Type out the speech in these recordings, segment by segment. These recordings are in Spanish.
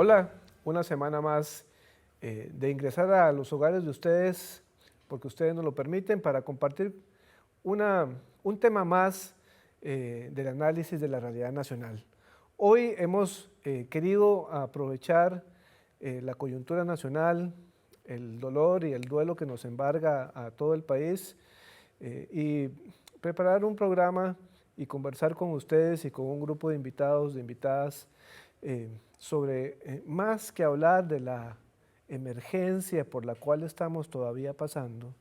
Hola, una semana más de ingresar a los hogares de ustedes, porque ustedes nos lo permiten, para compartir un tema más del análisis de la realidad nacional. Hoy hemos querido aprovechar la coyuntura nacional, el dolor y el duelo que nos embarga a todo el país y preparar un programa y conversar con ustedes y con un grupo de invitados, de invitadas, sobre más que hablar de la emergencia por la cual estamos todavía pasando,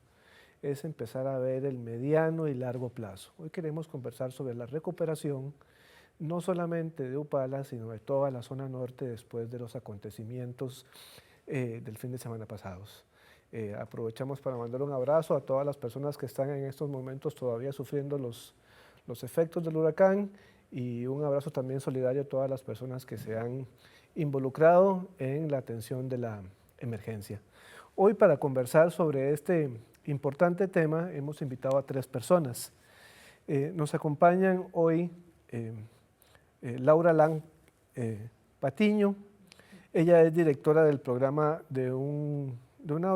es empezar a ver el mediano y largo plazo. Hoy queremos conversar sobre la recuperación, no solamente de Upala, sino de toda la zona norte después de los acontecimientos del fin de semana pasados. Aprovechamos para mandar un abrazo a todas las personas que están en estos momentos todavía sufriendo los efectos del huracán, y un abrazo también solidario a todas las personas que se han involucrado en la atención de la emergencia. Hoy, para conversar sobre este importante tema, hemos invitado a 3 personas. Nos acompañan hoy Laura Lang Patiño. Ella es directora del programa de una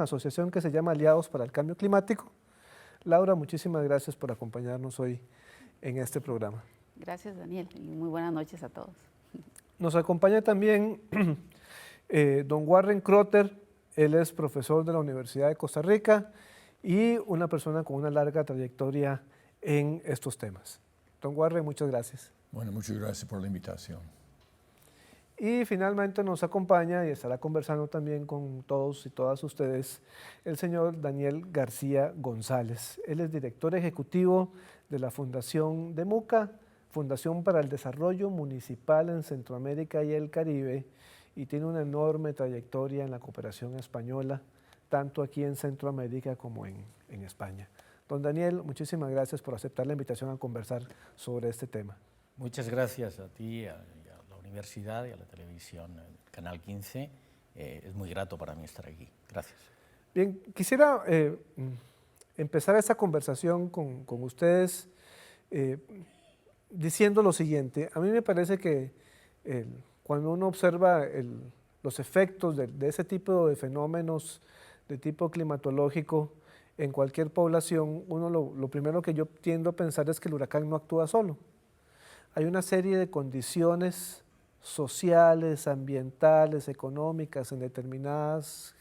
asociación que se llama Aliados para el Cambio Climático. Laura, muchísimas gracias por acompañarnos hoy en este programa. Gracias, Daniel, y muy buenas noches a todos. Nos acompaña también don Warren Crotter. Él es profesor de la Universidad de Costa Rica y una persona con una larga trayectoria en estos temas. Don Warren, muchas gracias. Bueno, muchas gracias por la invitación. Y finalmente nos acompaña y estará conversando también con todos y todas ustedes el señor Daniel García González. Él es director ejecutivo de la Fundación DEMUCA, Fundación para el Desarrollo Municipal en Centroamérica y el Caribe, y tiene una enorme trayectoria en la cooperación española, tanto aquí en Centroamérica como en España. Don Daniel, muchísimas gracias por aceptar la invitación a conversar sobre este tema. Muchas gracias a ti, a la universidad y a la televisión, Canal 15. Es muy grato para mí estar aquí. Gracias. Bien, quisiera empezar esta conversación con ustedes diciendo lo siguiente. A mí me parece que cuando uno observa los efectos de ese tipo de fenómenos de tipo climatológico en cualquier población, lo primero que yo tiendo a pensar es que el huracán no actúa solo. Hay una serie de condiciones sociales, ambientales, económicas en determinadas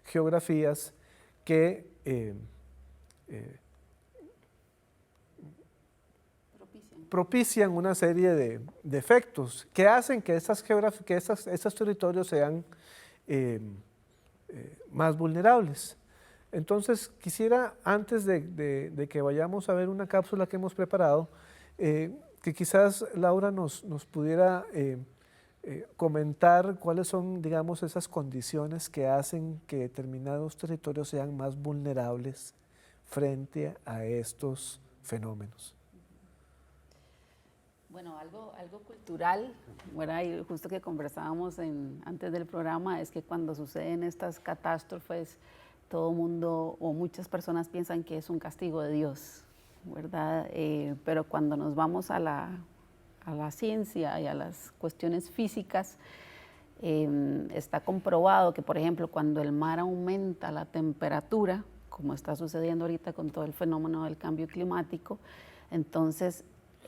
geografías que propician una serie de efectos que hacen que estos territorios sean más vulnerables. Entonces, quisiera, antes de que vayamos a ver una cápsula que hemos preparado, que quizás Laura nos pudiera comentar cuáles son, digamos, esas condiciones que hacen que determinados territorios sean más vulnerables frente a estos fenómenos. Bueno, algo cultural, ¿verdad? Y justo que conversábamos antes del programa, es que cuando suceden estas catástrofes, todo mundo o muchas personas piensan que es un castigo de Dios, ¿verdad? Pero cuando nos vamos a la ciencia y a las cuestiones físicas, está comprobado que, por ejemplo, cuando el mar aumenta la temperatura, como está sucediendo ahorita con todo el fenómeno del cambio climático, entonces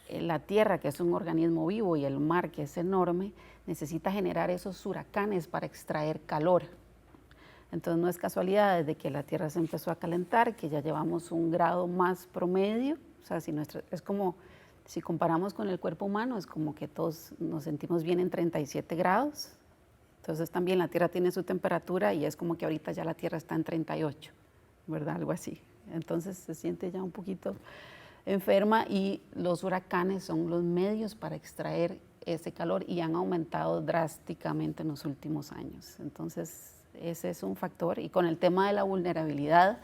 la tierra, que es un organismo vivo, y el mar, que es enorme, necesita generar esos huracanes para extraer calor. Entonces no es casualidad, desde que la tierra se empezó a calentar, que ya llevamos 1 grado más promedio. O sea, es como, si comparamos con el cuerpo humano, es como que todos nos sentimos bien en 37 grados. Entonces también la tierra tiene su temperatura y es como que ahorita ya la tierra está en 38, ¿verdad? Algo así. Entonces se siente ya un poquito enferma, y los huracanes son los medios para extraer ese calor y han aumentado drásticamente en los últimos años. Entonces ese es un factor, y con el tema de la vulnerabilidad,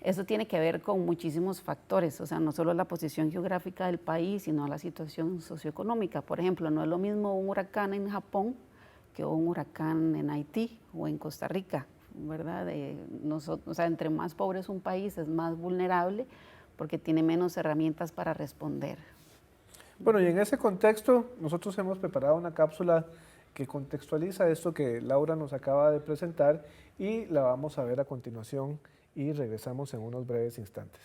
eso tiene que ver con muchísimos factores, o sea, no solo la posición geográfica del país, sino la situación socioeconómica. Por ejemplo, no es lo mismo un huracán en Japón que un huracán en Haití o en Costa Rica, ¿verdad? O sea, entre más pobre es un país, es más vulnerable porque tiene menos herramientas para responder. Bueno, y en ese contexto nosotros hemos preparado una cápsula que contextualiza esto que Laura nos acaba de presentar y la vamos a ver a continuación y regresamos en unos breves instantes.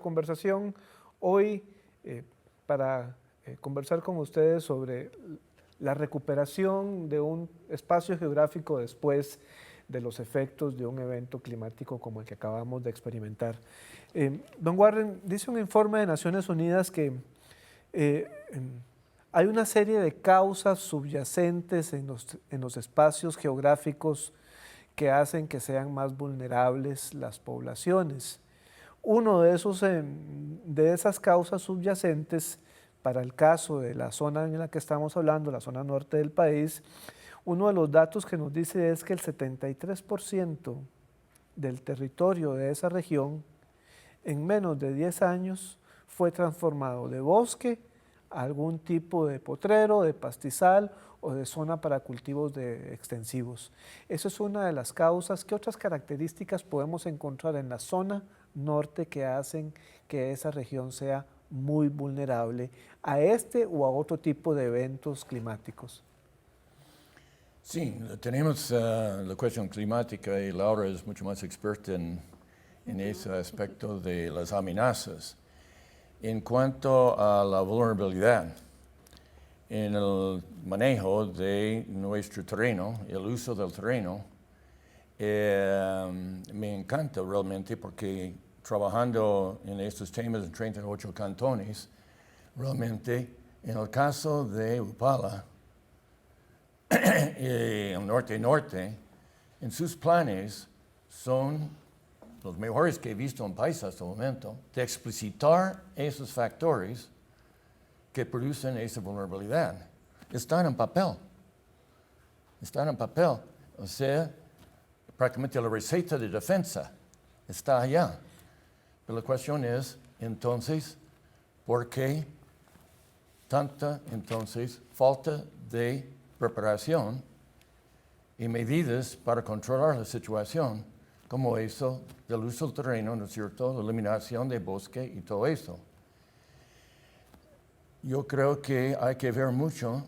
Conversación hoy para conversar con ustedes sobre la recuperación de un espacio geográfico después de los efectos de un evento climático como el que acabamos de experimentar. Don Warren, dice un informe de Naciones Unidas que hay una serie de causas subyacentes en los espacios geográficos que hacen que sean más vulnerables las poblaciones. Uno de esas causas subyacentes, para el caso de la zona en la que estamos hablando, la zona norte del país, uno de los datos que nos dice es que el 73% del territorio de esa región en menos de 10 años fue transformado de bosque algún tipo de potrero, de pastizal o de zona para cultivos extensivos. Esa es una de las causas. ¿Qué otras características podemos encontrar en la zona norte que hacen que esa región sea muy vulnerable a este o a otro tipo de eventos climáticos? Sí, tenemos la cuestión climática y Laura es mucho más experta en ese aspecto de las amenazas. En cuanto a la vulnerabilidad, en el manejo de nuestro terreno, el uso del terreno, me encanta realmente porque trabajando en estos temas en 38 cantones, realmente en el caso de Upala, el norte-norte, en sus planes son los mejores que he visto en país hasta el momento, de explicitar esos factores que producen esa vulnerabilidad. Están en papel. O sea, prácticamente la receta de defensa está allá. Pero la cuestión es, entonces, ¿por qué tanta, falta de preparación y medidas para controlar la situación, como eso del uso del terreno, ¿no es cierto?, la eliminación de bosque y todo eso? Yo creo que hay que ver mucho,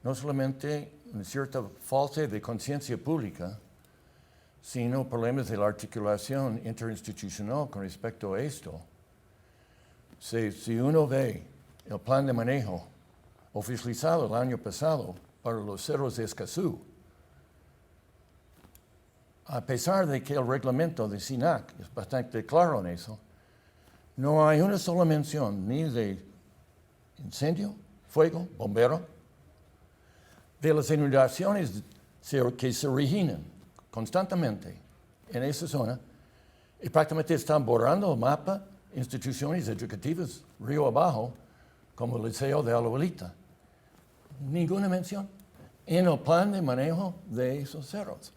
no solamente una cierta falta de conciencia pública, sino problemas de la articulación interinstitucional con respecto a esto. Si uno ve el plan de manejo oficializado el año pasado para los cerros de Escazú, a pesar de que el reglamento de SINAC es bastante claro en eso, no hay una sola mención ni de incendio, fuego, bombero, de las inundaciones que se originan constantemente en esa zona y prácticamente están borrando el mapa instituciones educativas río abajo, como el Liceo de Alajuelita. Ninguna mención en el plan de manejo de esos cerros.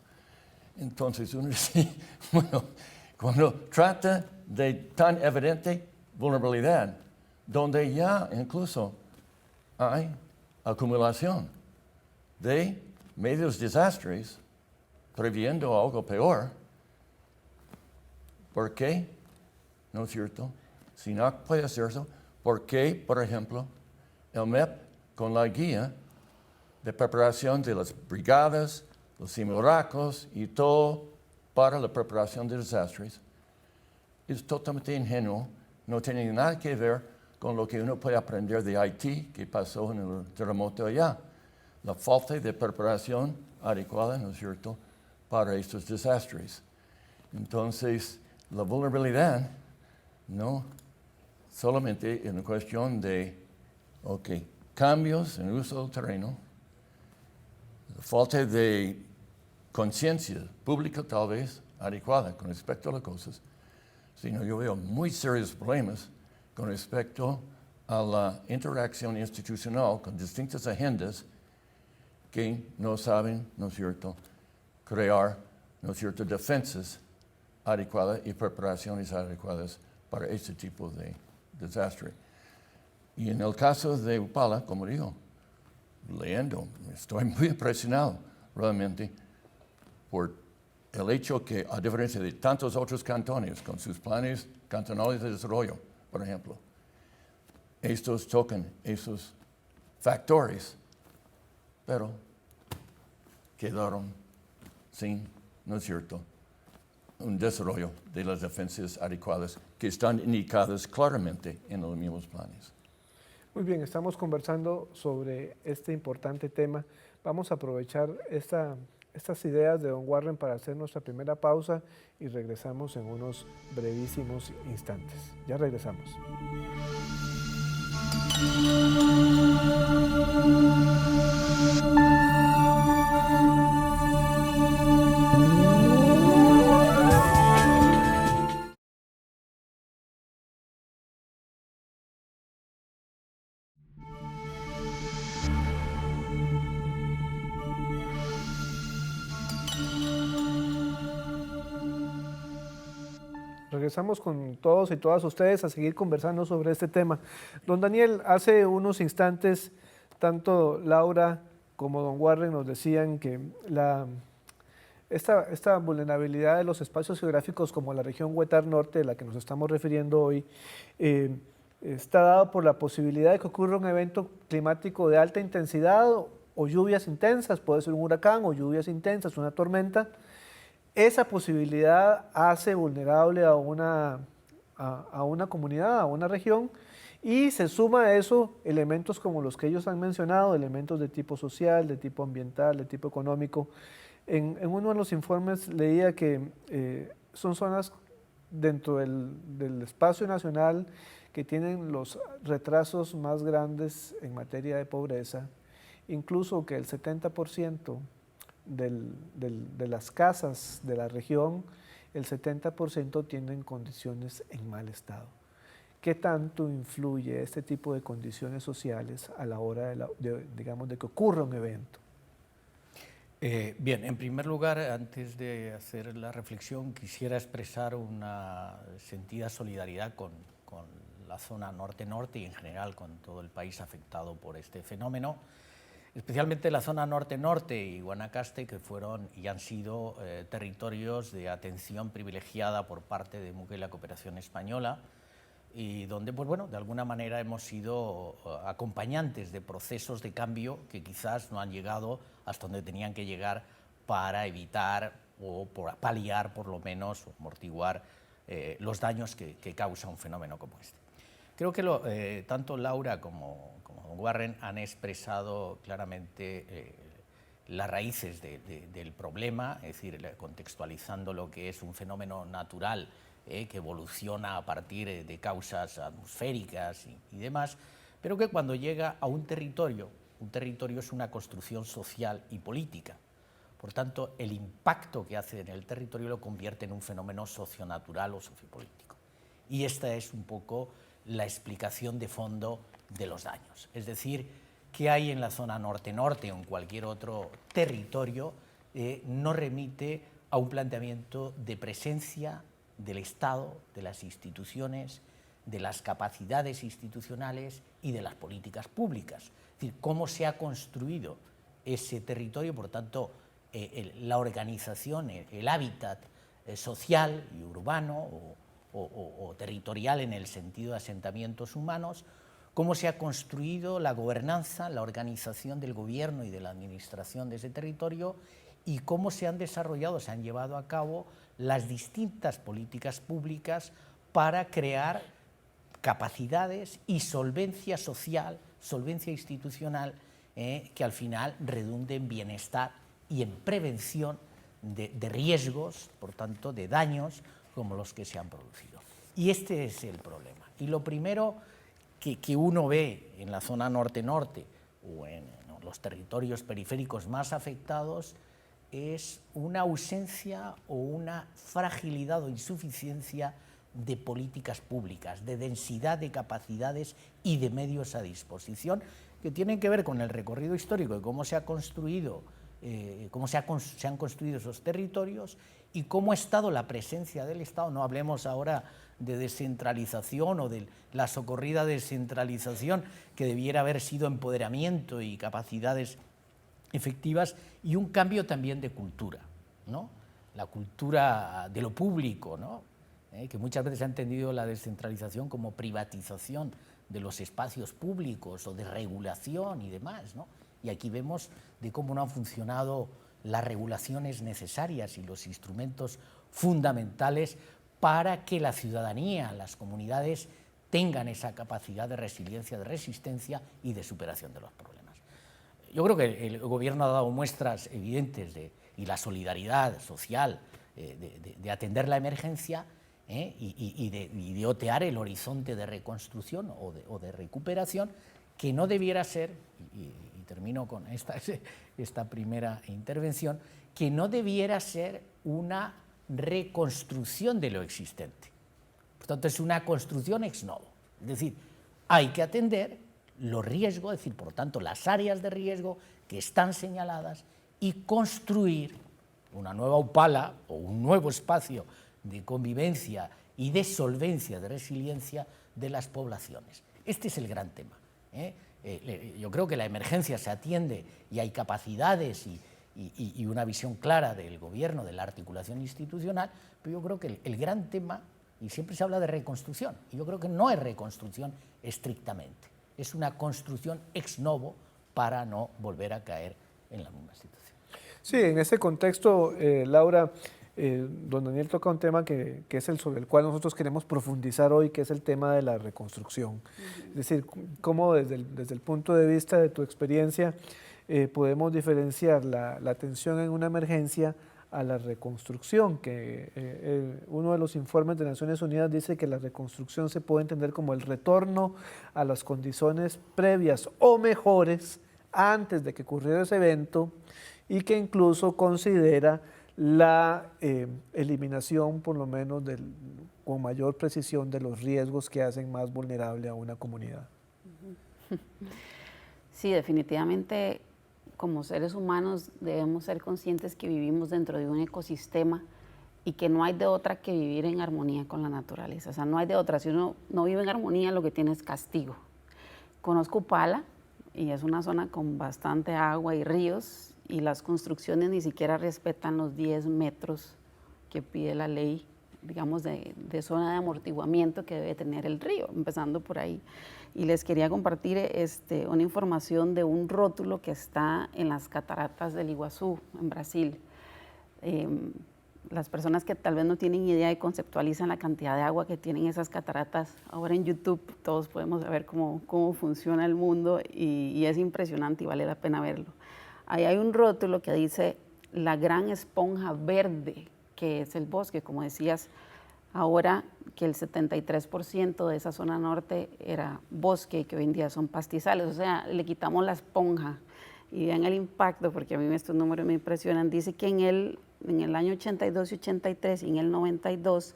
Entonces uno dice, bueno, cuando trata de tan evidente vulnerabilidad, donde ya incluso hay acumulación de medios desastres, previendo algo peor, ¿por qué? ¿No es cierto? Si no puede hacer eso, ¿por qué, por ejemplo, el MEP con la guía de preparación de las brigadas, los simulacros y todo para la preparación de desastres es totalmente ingenuo, no tiene nada que ver con lo que uno puede aprender de Haití, que pasó en el terremoto allá? La falta de preparación adecuada, ¿no es cierto?, para estos desastres. Entonces, la vulnerabilidad no solamente en cuestión de, cambios en el uso del terreno, la falta de conciencia pública tal vez adecuada con respecto a las cosas, sino yo veo muy serios problemas con respecto a la interacción institucional con distintas agendas que no saben, ¿no es cierto?, crear, ¿no es cierto?, defensas adecuadas y preparaciones adecuadas para este tipo de desastre. Y en el caso de Upala, como digo, leyendo, estoy muy impresionado realmente por el hecho que, a diferencia de tantos otros cantones con sus planes cantonales de desarrollo, por ejemplo, estos tocan esos factores, pero quedaron sin, ¿no es cierto?, un desarrollo de las defensas adecuadas que están indicadas claramente en los mismos planes. Muy bien, estamos conversando sobre este importante tema. Vamos a aprovechar estas ideas de don Warren para hacer nuestra primera pausa y regresamos en unos brevísimos instantes. Ya regresamos. Regresamos con todos y todas ustedes a seguir conversando sobre este tema. Don Daniel, hace unos instantes, tanto Laura como don Warren nos decían que esta vulnerabilidad de los espacios geográficos como la región Huetar Norte, de la que nos estamos refiriendo hoy, está dado por la posibilidad de que ocurra un evento climático de alta intensidad o lluvias intensas, puede ser un huracán o lluvias intensas, una tormenta. Esa posibilidad hace vulnerable a una comunidad, a una región, y se suma a eso elementos como los que ellos han mencionado, elementos de tipo social, de tipo ambiental, de tipo económico. En uno de los informes leía que son zonas dentro del espacio nacional que tienen los retrasos más grandes en materia de pobreza, incluso que el 70% de las casas de la región, el 70% tienen condiciones en mal estado. ¿Qué tanto influye este tipo de condiciones sociales a la hora digamos, de que ocurra un evento? Bien, en primer lugar, antes de hacer la reflexión, quisiera expresar una sentida solidaridad con la zona norte-norte y en general con todo el país afectado por este fenómeno, especialmente la zona norte-norte y Guanacaste, que fueron y han sido territorios de atención privilegiada por parte de MUC y la Cooperación Española, y donde, pues bueno, de alguna manera hemos sido acompañantes de procesos de cambio que quizás no han llegado hasta donde tenían que llegar para evitar o por paliar, por lo menos, o amortiguar los daños que causa un fenómeno como este. Creo que tanto Laura como don Warren han expresado claramente las raíces del problema, es decir, contextualizando lo que es un fenómeno natural que evoluciona a partir de causas atmosféricas y demás, pero que cuando llega a un territorio es una construcción social y política. Por tanto, el impacto que hace en el territorio lo convierte en un fenómeno socionatural o sociopolítico. Y esta es un poco la explicación de fondo de los daños. Es decir, que hay en la zona norte-norte o en cualquier otro territorio no remite a un planteamiento de presencia del Estado, de las instituciones, de las capacidades institucionales y de las políticas públicas. Es decir, cómo se ha construido ese territorio, por tanto, la organización, el hábitat social y urbano o territorial en el sentido de asentamientos humanos, cómo se ha construido la gobernanza, la organización del gobierno y de la administración de ese territorio y cómo se han desarrollado, se han llevado a cabo las distintas políticas públicas para crear capacidades y solvencia social, solvencia institucional, que al final redunde en bienestar y en prevención de riesgos, por tanto, de daños como los que se han producido. Y este es el problema. Y lo primero que uno ve en la zona norte-norte o en los territorios periféricos más afectados es una ausencia o una fragilidad o insuficiencia de políticas públicas, de densidad de capacidades y de medios a disposición, que tienen que ver con el recorrido histórico de cómo se ha construido, se han construido esos territorios y cómo ha estado la presencia del Estado. No hablemos ahora de descentralización o de la socorrida descentralización, que debiera haber sido empoderamiento y capacidades efectivas, y un cambio también de cultura, ¿no? La cultura de lo público, ¿no? Que muchas veces ha entendido la descentralización como privatización de los espacios públicos o de regulación y demás, ¿no? Y aquí vemos de cómo no han funcionado las regulaciones necesarias y los instrumentos fundamentales para que la ciudadanía, las comunidades, tengan esa capacidad de resiliencia, de resistencia y de superación de los problemas. Yo creo que el gobierno ha dado muestras evidentes y la solidaridad social de atender la emergencia y de otear el horizonte de reconstrucción o de recuperación, que no debiera ser, y termino con esta primera intervención, que no debiera ser una reconstrucción de lo existente. Por tanto, es una construcción ex novo. Es decir, hay que atender los riesgos, es decir, por tanto, las áreas de riesgo que están señaladas y construir una nueva Upala o un nuevo espacio de convivencia y de solvencia, de resiliencia de las poblaciones. Este es el gran tema. Yo creo que la emergencia se atiende y hay capacidades y una visión clara del gobierno, de la articulación institucional, pero yo creo que el gran tema, y siempre se habla de reconstrucción, y yo creo que no es reconstrucción estrictamente, es una construcción ex novo para no volver a caer en la misma situación. Sí, en ese contexto, Laura, don Daniel toca un tema que es el sobre el cual nosotros queremos profundizar hoy, que es el tema de la reconstrucción. Es decir, cómo desde el punto de vista de tu experiencia podemos diferenciar la atención en una emergencia a la reconstrucción, que uno de los informes de Naciones Unidas dice que la reconstrucción se puede entender como el retorno a las condiciones previas o mejores antes de que ocurriera ese evento, y que incluso considera la eliminación, por lo menos con mayor precisión, de los riesgos que hacen más vulnerable a una comunidad. Sí, definitivamente como seres humanos debemos ser conscientes que vivimos dentro de un ecosistema y que no hay de otra que vivir en armonía con la naturaleza. O sea, no hay de otra. Si uno no vive en armonía, lo que tiene es castigo. Conozco Upala y es una zona con bastante agua y ríos, y las construcciones ni siquiera respetan los 10 metros que pide la ley, digamos, de zona de amortiguamiento que debe tener el río, empezando por ahí. Y les quería compartir una información de un rótulo que está en las cataratas del Iguazú, en Brasil. Las personas que tal vez no tienen idea y conceptualizan la cantidad de agua que tienen esas cataratas, ahora en YouTube todos podemos ver cómo funciona el mundo, y es impresionante y vale la pena verlo. Ahí hay un rótulo que dice la gran esponja verde, que es el bosque, como decías, ahora que el 73% de esa zona norte era bosque y que hoy en día son pastizales, o sea, le quitamos la esponja. Y vean el impacto, porque a mí estos números me impresionan. Dice que en el año 82 y 83 y en el 92,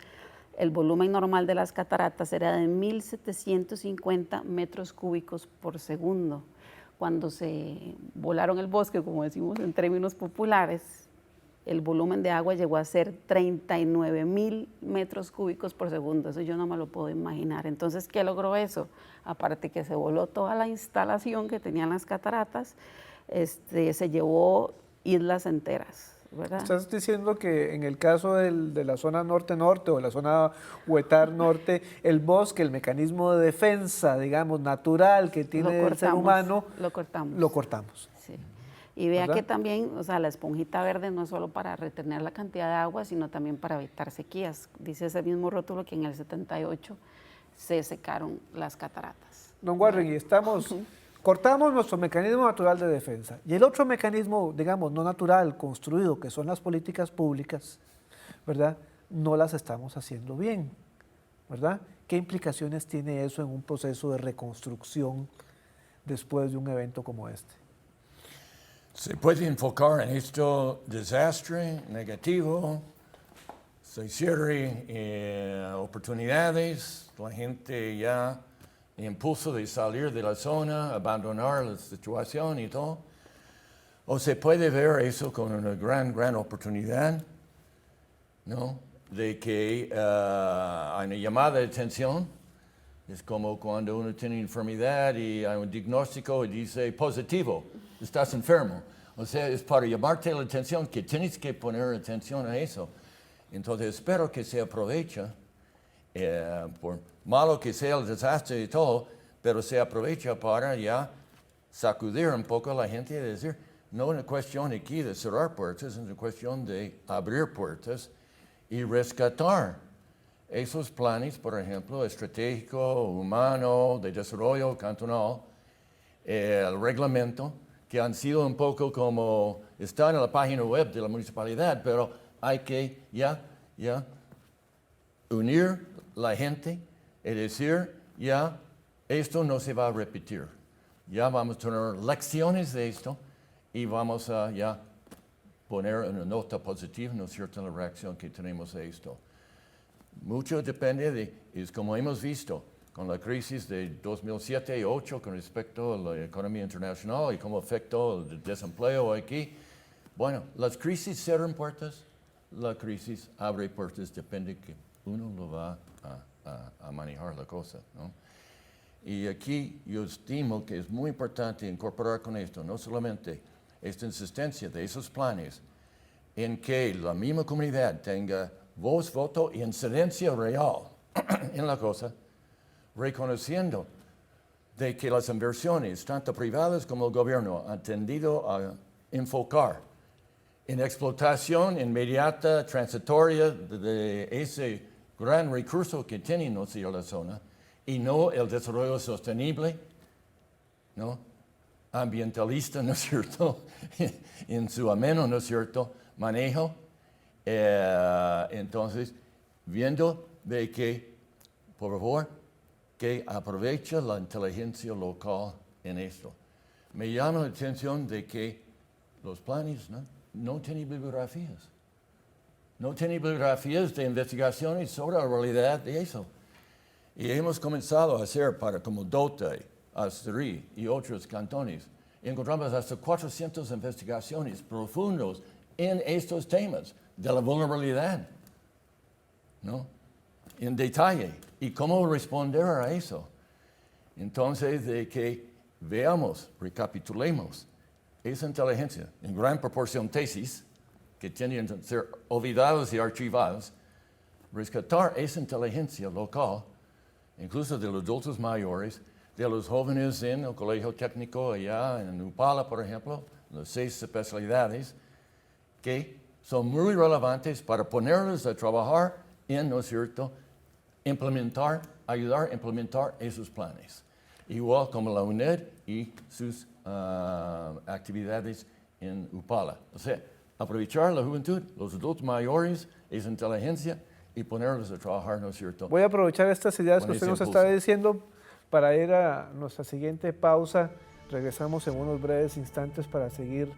el volumen normal de las cataratas era de 1.750 metros cúbicos por segundo. Cuando se volaron el bosque, como decimos en términos populares, el volumen de agua llegó a ser 39.000 metros cúbicos por segundo. Eso yo no me lo puedo imaginar. Entonces, ¿qué logró eso? Aparte que se voló toda la instalación que tenían las cataratas, se llevó islas enteras, ¿verdad? Estás diciendo que en el caso de la zona norte-norte o la zona Huetar Norte, el bosque, el mecanismo de defensa, digamos, natural que tiene el ser humano, lo cortamos. Lo cortamos. Sí. Y vea ¿verdad? que también, o sea, la esponjita verde no es solo para retener la cantidad de agua, sino también para evitar sequías. Dice ese mismo rótulo que en el 78 se secaron las cataratas. Don Warren, y estamos... Cortamos nuestro mecanismo natural de defensa. Y el otro mecanismo, digamos, no natural, construido, que son las políticas públicas, ¿verdad? No las estamos haciendo bien, ¿verdad? ¿Qué implicaciones tiene eso en un proceso de reconstrucción después de un evento como este? Se puede enfocar en esto desastre negativo, se cierre oportunidades, la gente ya impulso de salir de la zona, abandonar la situación y todo. O se puede ver eso como una gran oportunidad, ¿no? De que hay una llamada de atención. Es como cuando uno tiene enfermedad y hay un diagnóstico y dice positivo, estás enfermo. O sea, es para llamarte la atención que tienes que poner atención a eso. Entonces espero que se aproveche, por malo que sea el desastre y todo, pero se aprovecha para ya sacudir un poco a la gente y decir, no es una cuestión aquí de cerrar puertas, es una cuestión de abrir puertas y rescatar esos planes, por ejemplo, estratégico, humano, de desarrollo cantonal, el reglamento, que han sido un poco como, están en la página web de la municipalidad, pero hay que ya unir la gente y decir, ya, esto no se va a repetir. Ya vamos a tener lecciones de esto y vamos a ya poner una nota positiva, ¿no es cierto?, en la reacción que tenemos a esto. Mucho depende es como hemos visto con la crisis de 2007 y 2008 con respecto a la economía internacional y cómo afectó el desempleo aquí. Bueno, las crisis cierran puertas, la crisis abre puertas, depende de uno lo va a manejar la cosa, ¿no? Y aquí yo estimo que es muy importante incorporar con esto no solamente esta insistencia de esos planes en que la misma comunidad tenga voz, voto e incidencia real en la cosa, reconociendo de que las inversiones, tanto privadas como el gobierno, han tendido a enfocar en explotación inmediata, transitoria de ese gran recurso que tiene la zona y no el desarrollo sostenible, ¿no? Ambientalista, ¿no es cierto?, en su ameno, ¿no es cierto?, manejo. Entonces, viendo de que, por favor, que aproveche la inteligencia local en esto. Me llama la atención de que los planes no tienen bibliografías. No tienen bibliografías de investigaciones sobre la realidad de eso. Y hemos comenzado a hacer para como Dota, Asterí y otros cantones. Encontramos hasta 400 investigaciones profundas en estos temas de la vulnerabilidad, ¿no? En detalle. ¿Y cómo responder a eso? Entonces, de que veamos, recapitulemos esa inteligencia, en gran proporción tesis, que tienen que ser olvidadas y archivadas, rescatar esa inteligencia local, incluso de los adultos mayores, de los jóvenes en el colegio técnico allá en Upala, por ejemplo, las 6 especialidades, que son muy relevantes para ponerlos a trabajar en, ¿no es cierto?, ayudar a implementar esos planes. Igual como la UNED y sus actividades en Upala. O sea, aprovechar la juventud, los adultos mayores, esa inteligencia y ponerlos a trabajar, ¿no es cierto? Voy a aprovechar estas ideas que usted nos está diciendo para ir a nuestra siguiente pausa. Regresamos en unos breves instantes para seguir.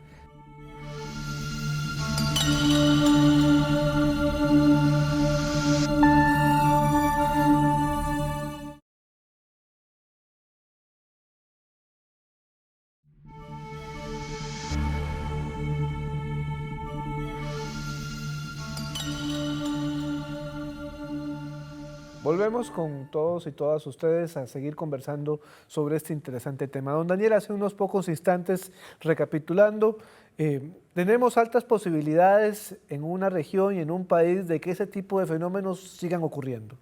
Volvemos con todos y todas ustedes a seguir conversando sobre este interesante tema. Don Daniel, hace unos pocos instantes, recapitulando, tenemos altas posibilidades en una región y en un país de que ese tipo de fenómenos sigan ocurriendo.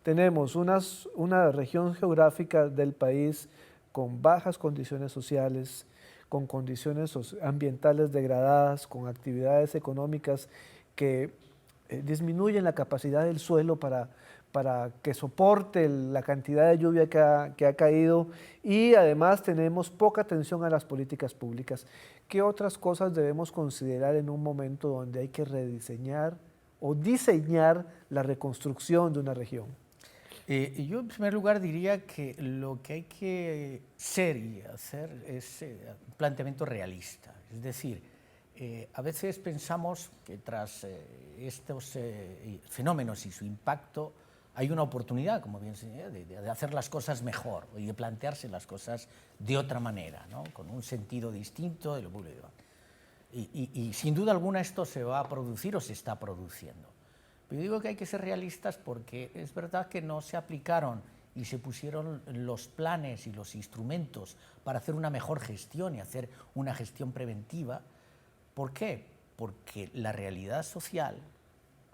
Tenemos una región geográfica del país con bajas condiciones sociales, con condiciones ambientales degradadas, con actividades económicas que disminuyen la capacidad del suelo para que soporte la cantidad de lluvia que ha caído, y además tenemos poca atención a las políticas públicas. ¿Qué otras cosas debemos considerar en un momento donde hay que rediseñar o diseñar la reconstrucción de una región? Yo en primer lugar diría que lo que hay que ser y hacer es un planteamiento realista. Es decir, a veces pensamos que tras estos fenómenos y su impacto hay una oportunidad, como bien señalé, de hacer las cosas mejor y de plantearse las cosas de otra manera, ¿no?, con un sentido distinto de lo público. Y sin duda alguna esto se va a producir o se está produciendo. Pero yo digo que hay que ser realistas porque es verdad que no se aplicaron y se pusieron los planes y los instrumentos para hacer una mejor gestión y hacer una gestión preventiva. ¿Por qué? Porque la realidad social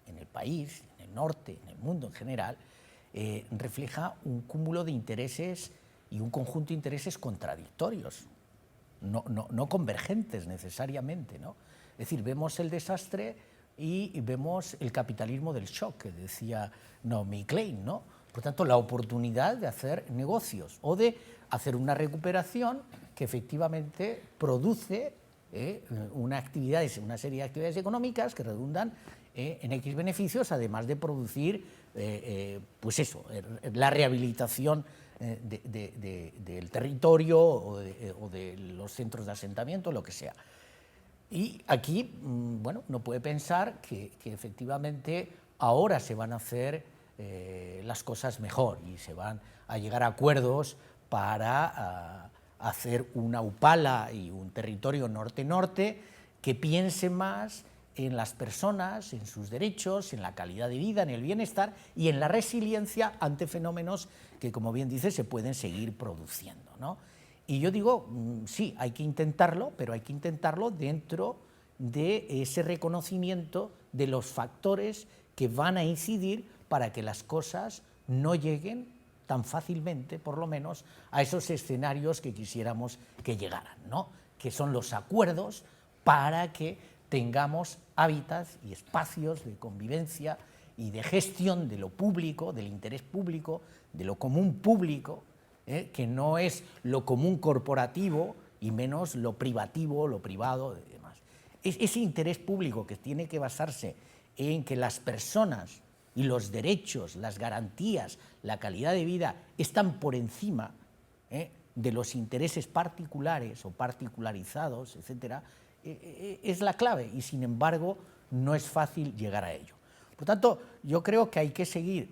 en el país, en el norte, en el mundo en general, refleja un cúmulo de intereses y un conjunto de intereses contradictorios, no convergentes necesariamente, ¿no? Es decir, vemos el desastre y vemos el capitalismo del shock, que decía Naomi Klein, ¿no? Por tanto, la oportunidad de hacer negocios o de hacer una recuperación que efectivamente produce una serie de actividades económicas que redundan en X beneficios, además de producir pues eso, la rehabilitación del territorio o de los centros de asentamiento, lo que sea. Y aquí, bueno, uno puede pensar que efectivamente ahora se van a hacer las cosas mejor y se van a llegar a acuerdos para hacer una Upala y un territorio norte-norte que piense más en las personas, en sus derechos, en la calidad de vida, en el bienestar y en la resiliencia ante fenómenos que, como bien dice, se pueden seguir produciendo, ¿no? Y yo digo, sí, hay que intentarlo, pero hay que intentarlo dentro de ese reconocimiento de los factores que van a incidir para que las cosas no lleguen tan fácilmente, por lo menos, a esos escenarios que quisiéramos que llegaran, ¿no? Que son los acuerdos para que tengamos hábitats y espacios de convivencia y de gestión de lo público, del interés público, de lo común público, que no es lo común corporativo y menos lo privativo, lo privado y demás. Ese interés público que tiene que basarse en que las personas y los derechos, las garantías, la calidad de vida están por encima de los intereses particulares o particularizados, etcétera, es la clave y, sin embargo, no es fácil llegar a ello. Por tanto, yo creo que hay que seguir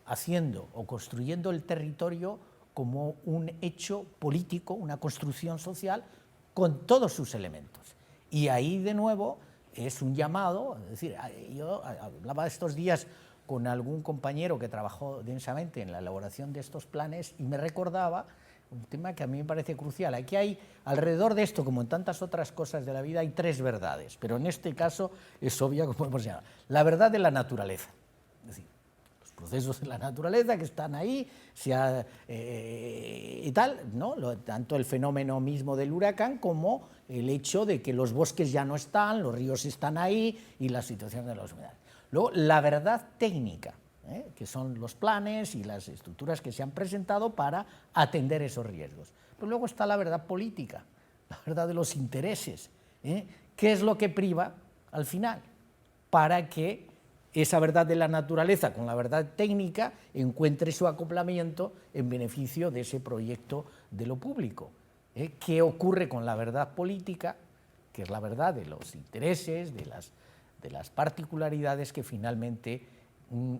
haciendo o construyendo el territorio como un hecho político, una construcción social con todos sus elementos. Y ahí, de nuevo, es un llamado, es decir, yo hablaba estos días con algún compañero que trabajó densamente en la elaboración de estos planes y me recordaba un tema que a mí me parece crucial. Aquí hay, alrededor de esto, como en tantas otras cosas de la vida, hay tres verdades, pero en este caso es obvia, como hemos llamado. La verdad de la naturaleza, es decir, los procesos de la naturaleza que están ahí, y tal, ¿no? Tanto el fenómeno mismo del huracán como el hecho de que los bosques ya no están, los ríos están ahí y la situación de las humedades. Luego, la verdad técnica, que son los planes y las estructuras que se han presentado para atender esos riesgos. Pero luego está la verdad política, la verdad de los intereses. ¿Qué es lo que priva al final? Para que esa verdad de la naturaleza con la verdad técnica encuentre su acoplamiento en beneficio de ese proyecto de lo público. ¿Qué ocurre con la verdad política? Que es la verdad de los intereses, de las particularidades que finalmente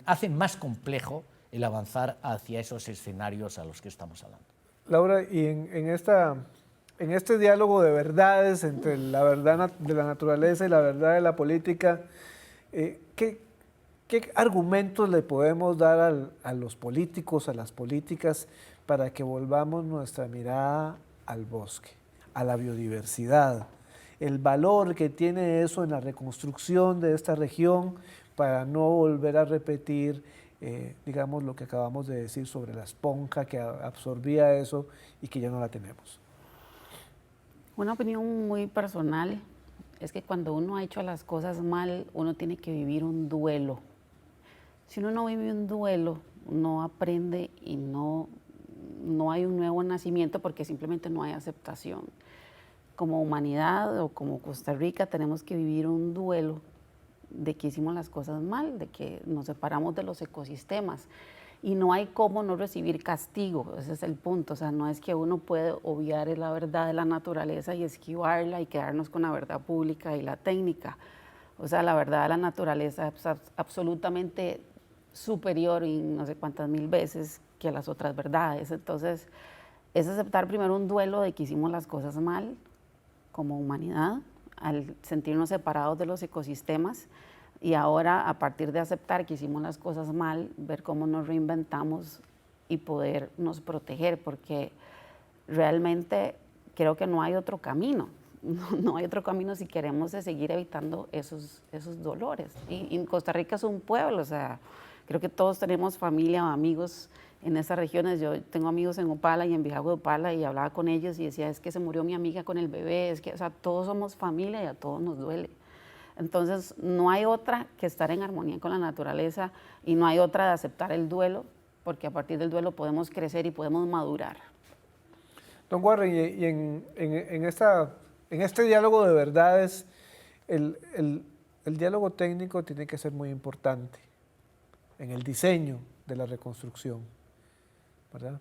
hacen más complejo el avanzar hacia esos escenarios a los que estamos hablando. Laura, y en este diálogo de verdades entre la verdad de la naturaleza y la verdad de la política, ¿qué argumentos le podemos dar a los políticos, a las políticas, para que volvamos nuestra mirada al bosque, a la biodiversidad, el valor que tiene eso en la reconstrucción de esta región para no volver a repetir, digamos, lo que acabamos de decir sobre la esponja que absorbía eso y que ya no la tenemos? Una opinión muy personal es que cuando uno ha hecho las cosas mal, uno tiene que vivir un duelo. Si uno no vive un duelo, no aprende y no hay un nuevo nacimiento porque simplemente no hay aceptación. Como humanidad o como Costa Rica tenemos que vivir un duelo de que hicimos las cosas mal, de que nos separamos de los ecosistemas y no hay cómo no recibir castigo, ese es el punto. O sea, no es que uno puede obviar la verdad de la naturaleza y esquivarla y quedarnos con la verdad pública y la técnica. O sea, la verdad de la naturaleza es absolutamente superior y no sé cuántas mil veces que las otras verdades. Entonces, es aceptar primero un duelo de que hicimos las cosas mal como humanidad, al sentirnos separados de los ecosistemas, y ahora, a partir de aceptar que hicimos las cosas mal, ver cómo nos reinventamos y podernos proteger, porque realmente creo que no hay otro camino. No hay otro camino si queremos seguir evitando esos dolores. Y Costa Rica es un pueblo, o sea, creo que todos tenemos familia o amigos en esas regiones. Yo tengo amigos en Opala y en Bijagua de Opala y hablaba con ellos y decía, es que se murió mi amiga con el bebé, es que, o sea, todos somos familia y a todos nos duele. Entonces, no hay otra que estar en armonía con la naturaleza y no hay otra de aceptar el duelo, porque a partir del duelo podemos crecer y podemos madurar. Don Warren, y en este diálogo de verdades, el diálogo técnico tiene que ser muy importante en el diseño de la reconstrucción, ¿verdad?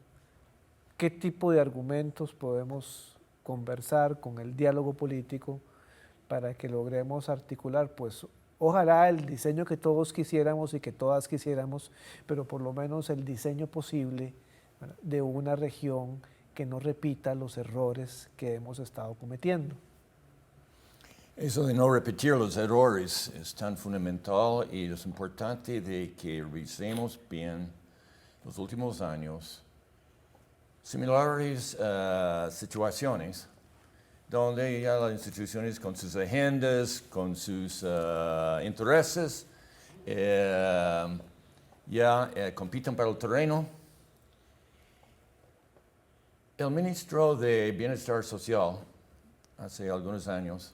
¿Qué tipo de argumentos podemos conversar con el diálogo político para que logremos articular, pues, ojalá el diseño que todos quisiéramos y que todas quisiéramos, pero por lo menos el diseño posible, ¿verdad?, de una región que no repita los errores que hemos estado cometiendo? Eso de no repetir los errores es tan fundamental y es importante de que revisemos bien los últimos años similares situaciones donde ya las instituciones con sus agendas, con sus intereses, compiten para el terreno. El ministro de Bienestar Social, hace algunos años,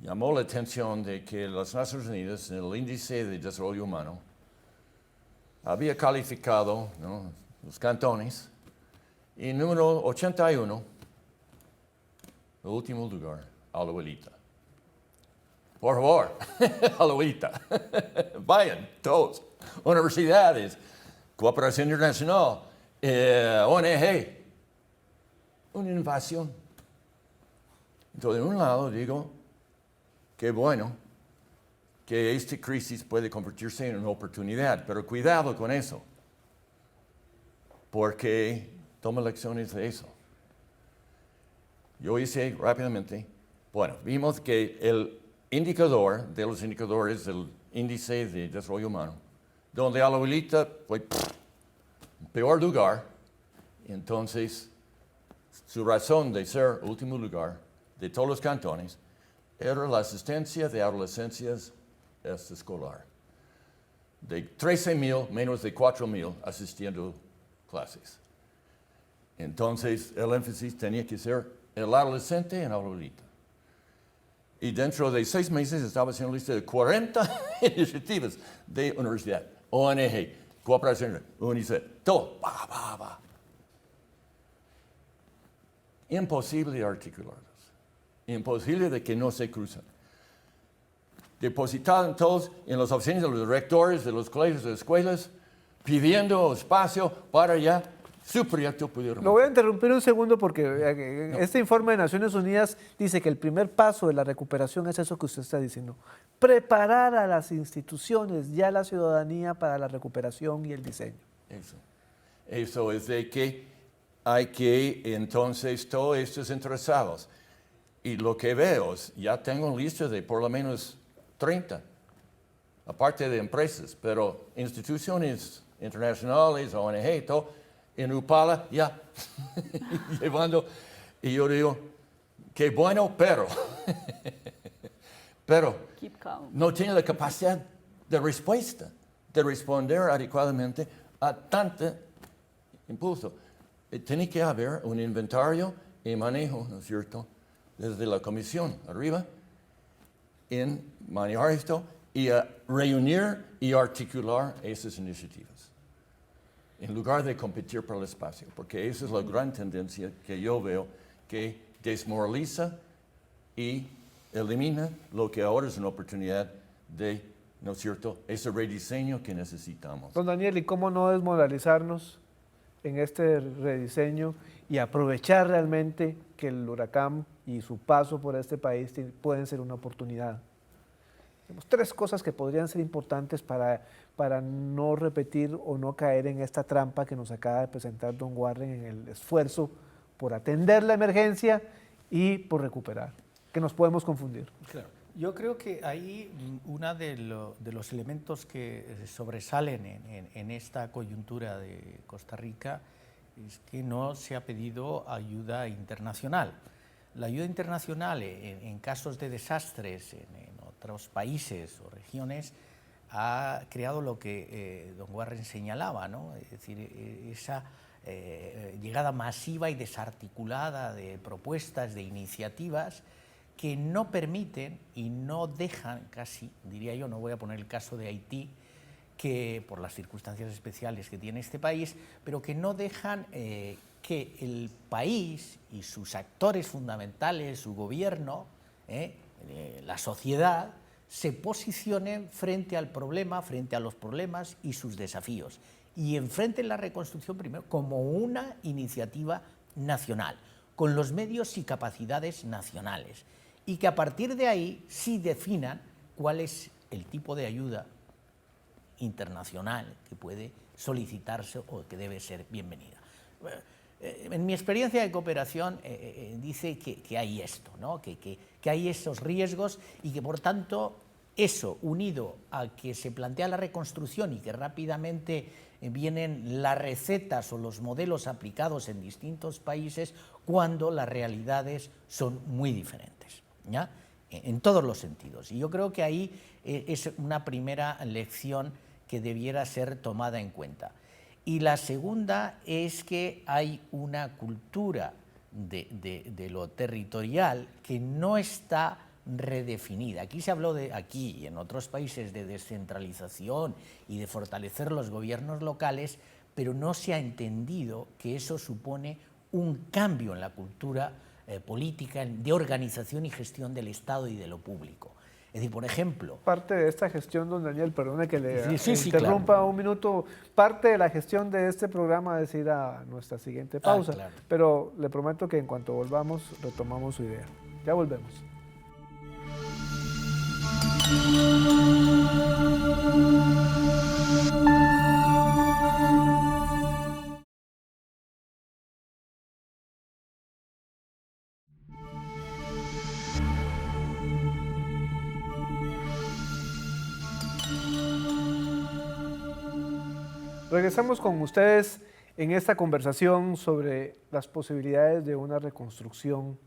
llamó la atención de que las Naciones Unidas, en el índice de desarrollo humano, había calificado, ¿no?, los cantones, y número 81, el último lugar, Alajuelita. Por favor, Alajuelita. Vayan todos. Universidades, cooperación internacional, ONG. Una invasión. Entonces, de un lado digo, qué bueno que esta crisis puede convertirse en una oportunidad, pero cuidado con eso, porque toma lecciones de eso. Yo hice rápidamente, bueno, vimos que el indicador de los indicadores del índice de desarrollo humano, donde Alajuelita fue peor lugar, entonces su razón de ser último lugar de todos los cantones era la asistencia de adolescencias escolar. De 13,000, menos de 4,000 asistiendo clases. Entonces, el énfasis tenía que ser el adolescente en Alajuelita. Y dentro de 6 meses estaba haciendo lista de 40 iniciativas de universidad, ONG, cooperación, UNICEF, todo. Imposible articularlos. Imposible de que no se cruzan. Depositaron todos en las oficinas de los rectores de los colegios, de las escuelas, pidiendo espacio para ya su proyecto pudiera. Lo voy a interrumpir un segundo porque este informe de Naciones Unidas dice que el primer paso de la recuperación es eso que usted está diciendo. Preparar a las instituciones y a la ciudadanía para la recuperación y el diseño. Eso es de que hay que entonces todos estos interesados. Y lo que veo es, ya tengo una lista de por lo menos 30, aparte de empresas, pero instituciones internacionales, ONG, todo, en Upala ya llevando, y yo digo, qué bueno, pero no tiene la capacidad de respuesta, de responder adecuadamente a tanto impulso. Tiene que haber un inventario y manejo, ¿no es cierto?, desde la comisión arriba, en manejar esto y a reunir y articular esas iniciativas, en lugar de competir por el espacio, porque esa es la gran tendencia que yo veo que desmoraliza y elimina lo que ahora es una oportunidad de, ¿no es cierto?, ese rediseño que necesitamos. Don Daniel, ¿y cómo no desmoralizarnos en este rediseño y aprovechar realmente que el huracán y su paso por este país pueden ser una oportunidad? Tenemos 3 cosas que podrían ser importantes para no repetir o no caer en esta trampa que nos acaba de presentar don Warren en el esfuerzo por atender la emergencia y por recuperar, que nos podemos confundir. Claro. Yo creo que ahí uno de los elementos que sobresalen en esta coyuntura de Costa Rica es que no se ha pedido ayuda internacional. La ayuda internacional en casos de desastres en otros países o regiones ha creado lo que don Warren señalaba, ¿no? Es decir, esa llegada masiva y desarticulada de propuestas, de iniciativas que no permiten y no dejan casi, diría yo, no voy a poner el caso de Haití, que por las circunstancias especiales que tiene este país, pero que no dejan que el país y sus actores fundamentales, su gobierno, la sociedad, se posicionen frente al problema, frente a los problemas y sus desafíos, y enfrenten la reconstrucción primero como una iniciativa nacional, con los medios y capacidades nacionales, y que a partir de ahí sí definan cuál es el tipo de ayuda internacional que puede solicitarse o que debe ser bienvenida. En mi experiencia de cooperación dice que hay esto, ¿no? que hay esos riesgos y que por tanto eso, unido a que se plantea la reconstrucción y que rápidamente vienen las recetas o los modelos aplicados en distintos países cuando las realidades son muy diferentes, ¿ya? En todos los sentidos. Y yo creo que ahí es una primera lección que debiera ser tomada en cuenta. Y la segunda es que hay una cultura de lo territorial que no está redefinida. Aquí se habló aquí y en otros países de descentralización y de fortalecer los gobiernos locales, pero no se ha entendido que eso supone un cambio en la cultura política de organización y gestión del Estado y de lo público. Es decir, por ejemplo... Parte de esta gestión, don Daniel, perdone que le sí, interrumpa claro. un minuto, parte de la gestión de este programa es ir a nuestra siguiente pausa, claro. pero le prometo que en cuanto volvamos retomamos su idea. Ya volvemos. Regresamos con ustedes en esta conversación sobre las posibilidades de una reconstrucción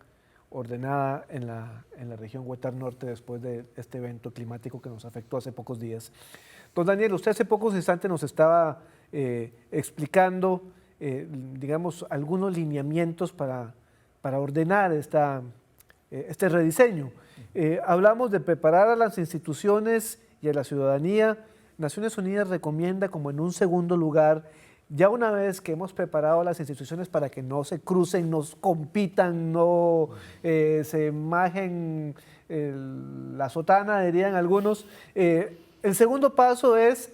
ordenada en la región Huetar Norte después de este evento climático que nos afectó hace pocos días. Don Daniel, usted hace pocos instantes nos estaba explicando, digamos, algunos lineamientos para ordenar este rediseño. Hablamos de preparar a las instituciones y a la ciudadanía. Naciones Unidas recomienda como en un segundo lugar, ya una vez que hemos preparado las instituciones para que no se crucen, no compitan, no se majen la sotana, dirían algunos, el segundo paso es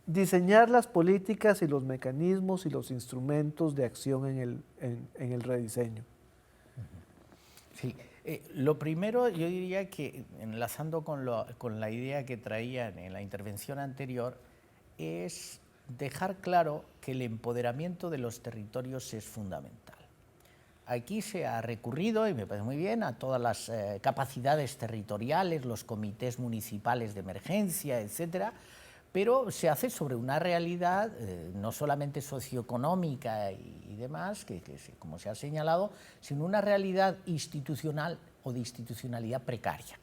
diseñar las políticas y los mecanismos y los instrumentos de acción en el rediseño. Sí. Lo primero, yo diría que, enlazando con la idea que traía en la intervención anterior, es dejar claro que el empoderamiento de los territorios es fundamental. Aquí se ha recurrido, y me parece muy bien, a todas las capacidades territoriales, los comités municipales de emergencia, etcétera, pero se hace sobre una realidad no solamente socioeconómica y demás, como se ha señalado, sino una realidad institucional o de institucionalidad precaria,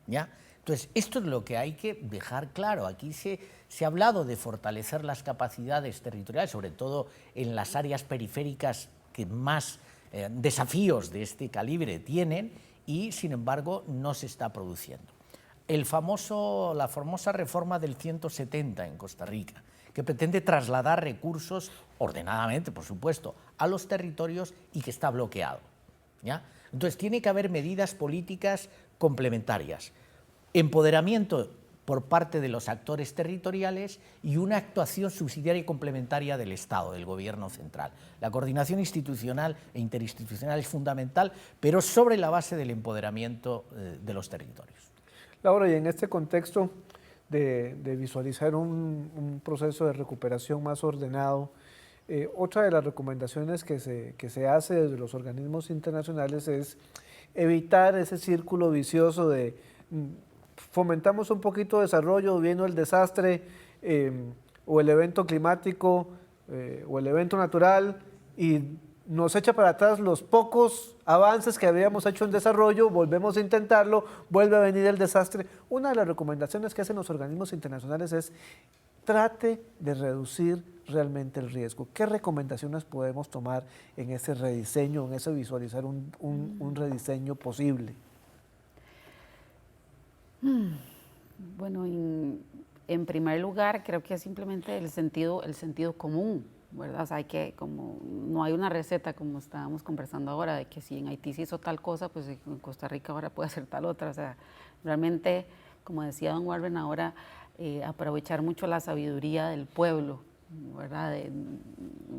¿ya? Entonces, esto es lo que hay que dejar claro. Aquí se ha hablado de fortalecer las capacidades territoriales, sobre todo en las áreas periféricas que más desafíos de este calibre tienen, y, sin embargo, no se está produciendo. La famosa reforma del 170 en Costa Rica, que pretende trasladar recursos ordenadamente, por supuesto, a los territorios y que está bloqueado, ¿ya? Entonces, tiene que haber medidas políticas complementarias, empoderamiento por parte de los actores territoriales y una actuación subsidiaria y complementaria del Estado, del Gobierno central. La coordinación institucional e interinstitucional es fundamental, pero sobre la base del empoderamiento de los territorios. Laura, y en este contexto de visualizar un proceso de recuperación más ordenado, otra de las recomendaciones que se hace desde los organismos internacionales es evitar ese círculo vicioso de fomentamos un poquito de desarrollo, viendo el desastre o el evento climático o el evento natural y nos echa para atrás los pocos avances que habíamos hecho en desarrollo, volvemos a intentarlo, vuelve a venir el desastre. Una de las recomendaciones que hacen los organismos internacionales es trate de reducir realmente el riesgo. ¿Qué recomendaciones podemos tomar en ese rediseño, en ese visualizar un rediseño posible? Bueno, en primer lugar, creo que es simplemente el sentido común, ¿verdad? O sea, no hay una receta, como estábamos conversando ahora, de que si en Haití se hizo tal cosa, pues en Costa Rica ahora puede hacer tal otra. O sea, realmente, como decía don Warren ahora, aprovechar mucho la sabiduría del pueblo, ¿verdad?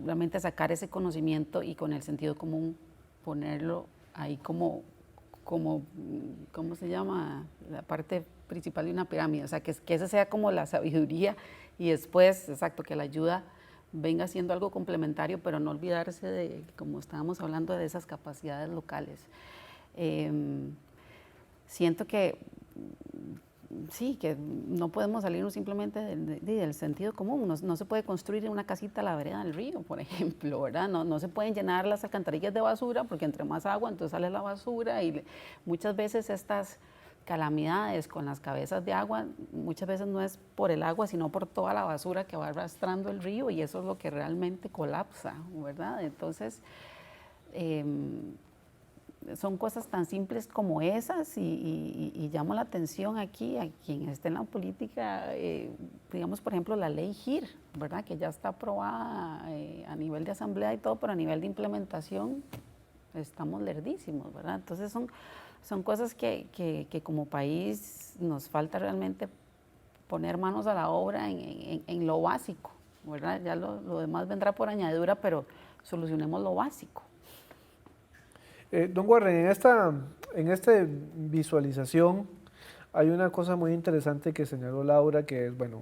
Realmente sacar ese conocimiento y con el sentido común ponerlo ahí como ¿cómo se llama? La parte principal de una pirámide, o sea, que esa sea como la sabiduría y después, exacto, que la ayuda venga siendo algo complementario, pero no olvidarse de, como estábamos hablando, de esas capacidades locales. Siento que sí, que no podemos salirnos simplemente del sentido común. No se puede construir una casita a la vereda del río, por ejemplo, ¿verdad? No se pueden llenar las alcantarillas de basura porque entre más agua, entonces sale la basura y muchas veces estas calamidades con las cabezas de agua, muchas veces no es por el agua, sino por toda la basura que va arrastrando el río y eso es lo que realmente colapsa, ¿verdad? Entonces, son cosas tan simples como esas y llamo la atención aquí a quien esté en la política, digamos por ejemplo la ley GIR, ¿verdad? Que ya está aprobada a nivel de asamblea y todo, pero a nivel de implementación estamos lerdísimos, ¿verdad? Entonces son cosas que como país nos falta realmente poner manos a la obra en lo básico, ¿verdad? Ya lo demás vendrá por añadidura, pero solucionemos lo básico. Don Warren, en esta visualización hay una cosa muy interesante que señaló Laura, que es, bueno,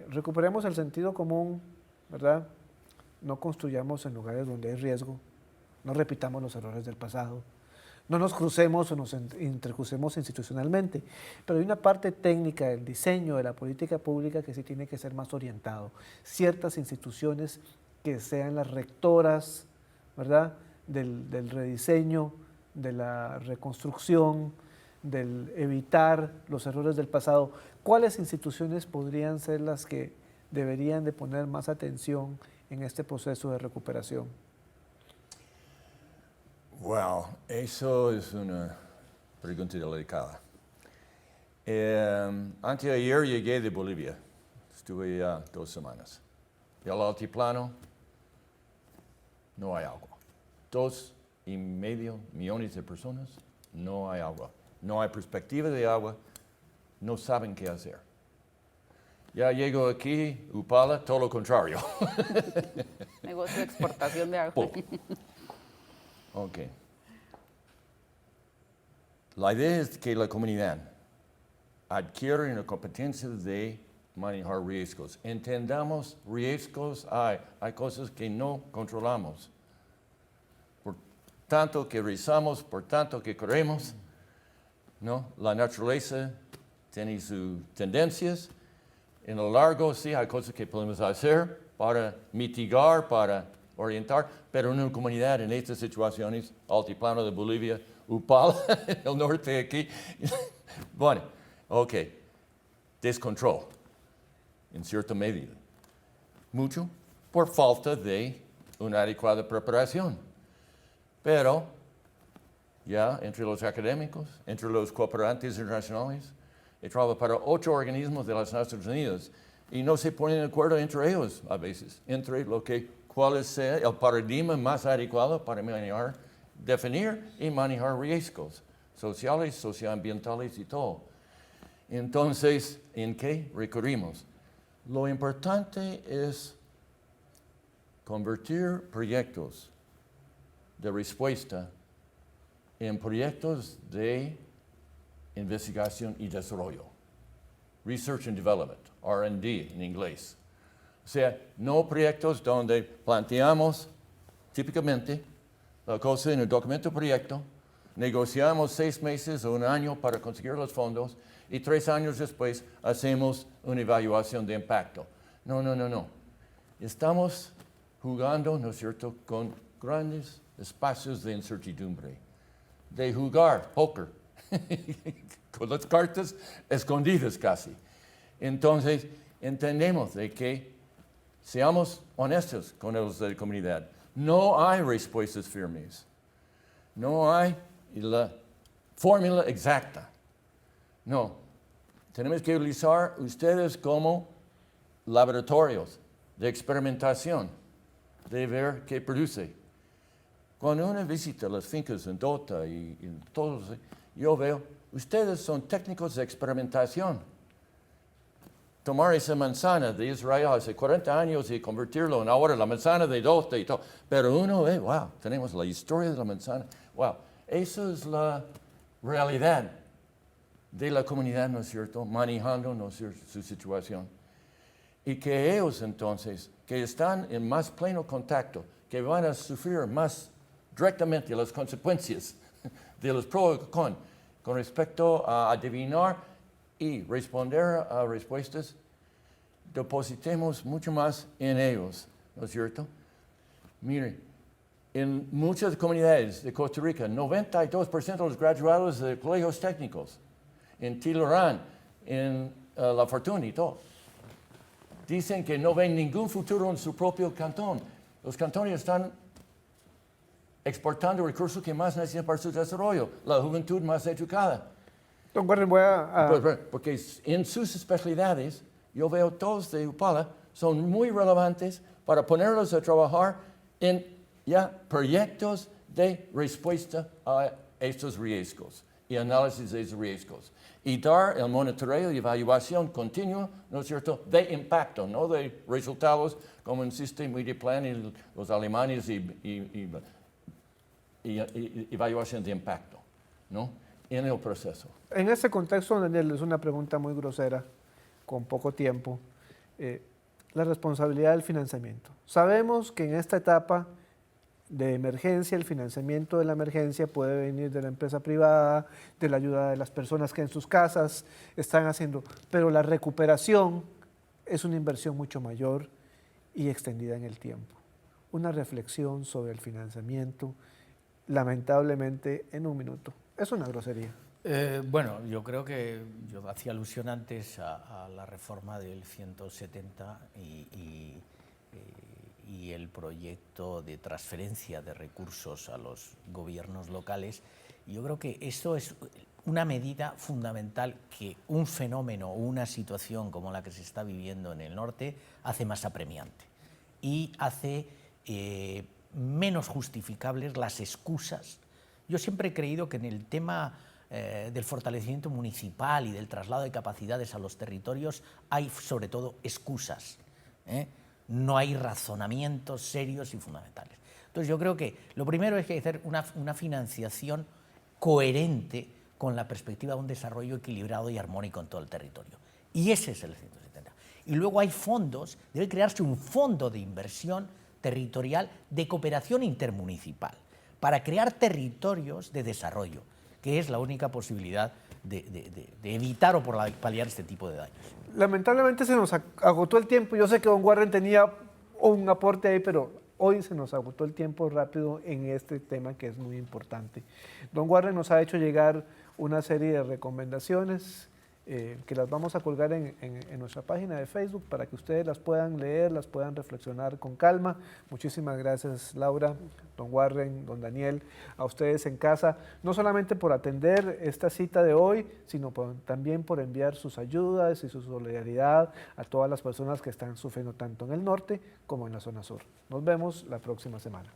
recuperemos el sentido común, ¿verdad? No construyamos en lugares donde hay riesgo, no repitamos los errores del pasado, no nos crucemos o nos intercrucemos institucionalmente, pero hay una parte técnica del diseño de la política pública que sí tiene que ser más orientado. Ciertas instituciones que sean las rectoras, ¿verdad?, del rediseño, de la reconstrucción, del evitar los errores del pasado. ¿Cuáles instituciones podrían ser las que deberían de poner más atención en este proceso de recuperación? Wow, eso es una pregunta delicada. Anteayer llegué de Bolivia, estuve ya 2 semanas. Y al altiplano no hay agua. 2,5 millones de personas, no hay agua. No hay perspectiva de agua, no saben qué hacer. Ya llego aquí, Upala, todo lo contrario. Negocio de exportación de agua. Ok. La idea es que la comunidad adquiera una competencia de manejar riesgos. Entendamos riesgos, hay cosas que no controlamos. Por tanto que rezamos, por tanto que queremos, ¿no? La naturaleza tiene sus tendencias. En lo largo, sí, hay cosas que podemos hacer para mitigar, para orientar, pero en una comunidad, en estas situaciones, altiplano de Bolivia, Upala, el norte aquí, bueno, ok, descontrol, en cierta medida. Mucho por falta de una adecuada preparación. Pero ya entre los académicos, entre los cooperantes internacionales, he trabajado para 8 organismos de las Naciones Unidas y no se ponen de acuerdo entre ellos a veces, entre lo que, cuál es el paradigma más adecuado para manejar, definir y manejar riesgos sociales, socioambientales y todo. Entonces, ¿en qué recurrimos? Lo importante es convertir proyectos de respuesta en proyectos de investigación y desarrollo. Research and Development, R&D en inglés. O sea, no proyectos donde planteamos típicamente la cosa en el documento proyecto, negociamos 6 meses o 1 año para conseguir los fondos y 3 años después hacemos una evaluación de impacto. No. Estamos jugando, ¿no es cierto?, con grandes espacios de incertidumbre, de jugar póker, con las cartas escondidas casi. Entonces, entendemos de que seamos honestos con los de la comunidad. No hay respuestas firmes. No hay la fórmula exacta. No. Tenemos que utilizar ustedes como laboratorios de experimentación, de ver qué produce. Cuando uno visita las fincas en Dota y todos, yo veo, ustedes son técnicos de experimentación. Tomar esa manzana de Israel hace 40 años y convertirlo en ahora la manzana de Dota y todo. Pero uno ve, wow, tenemos la historia de la manzana. Wow, eso es la realidad de la comunidad, ¿no es cierto? Manejando, ¿no es cierto?, su situación. y que ellos entonces, que están en más pleno contacto, que van a sufrir más directamente las consecuencias de los pros y con respecto a adivinar y responder a respuestas, depositemos mucho más en ellos, ¿no es cierto? Mire, en muchas comunidades de Costa Rica, 92% de los graduados de colegios técnicos, en Tilarán, en La Fortuna y todo, dicen que no ven ningún futuro en su propio cantón. Los cantones están exportando recursos que más necesitan para su desarrollo, la juventud más educada. Don Warren, voy a... Porque en sus especialidades, yo veo todos de Upala, son muy relevantes para ponerlos a trabajar en ya proyectos de respuesta a estos riesgos y análisis de esos riesgos. Y dar el monitoreo y evaluación continua, ¿no es cierto?, de impacto, no de resultados, como insiste Mediaplan y los alemanes y evaluación de impacto, ¿no?, en el proceso. En ese contexto, Daniel, es una pregunta muy grosera, con poco tiempo. La responsabilidad del financiamiento. Sabemos que en esta etapa de emergencia, el financiamiento de la emergencia puede venir de la empresa privada, de la ayuda de las personas que en sus casas están haciendo, pero la recuperación es una inversión mucho mayor y extendida en el tiempo. Una reflexión sobre el financiamiento, lamentablemente, en un minuto. Es una grosería. Bueno, yo creo que yo hacía alusión antes a la reforma del 170 y el proyecto de transferencia de recursos a los gobiernos locales. Yo creo que esto es una medida fundamental que un fenómeno o una situación como la que se está viviendo en el norte hace más apremiante y hace menos justificables las excusas. Yo siempre he creído que en el tema del fortalecimiento municipal y del traslado de capacidades a los territorios hay sobre todo excusas, no hay razonamientos serios y fundamentales. Entonces yo creo que lo primero es que hay que hacer una financiación coherente con la perspectiva de un desarrollo equilibrado y armónico en todo el territorio. Y ese es el 170. Y luego hay fondos, debe crearse un fondo de inversión territorial de cooperación intermunicipal para crear territorios de desarrollo, que es la única posibilidad de evitar o paliar este tipo de daños. Lamentablemente se nos agotó el tiempo. Yo sé que don Warren tenía un aporte ahí, pero hoy se nos agotó el tiempo rápido en este tema que es muy importante. Don Warren nos ha hecho llegar una serie de recomendaciones que las vamos a colgar en nuestra página de Facebook para que ustedes las puedan leer, las puedan reflexionar con calma. Muchísimas gracias, Laura, don Warren, don Daniel, a ustedes en casa, no solamente por atender esta cita de hoy, sino también por enviar sus ayudas y su solidaridad a todas las personas que están sufriendo tanto en el norte como en la zona sur. Nos vemos la próxima semana.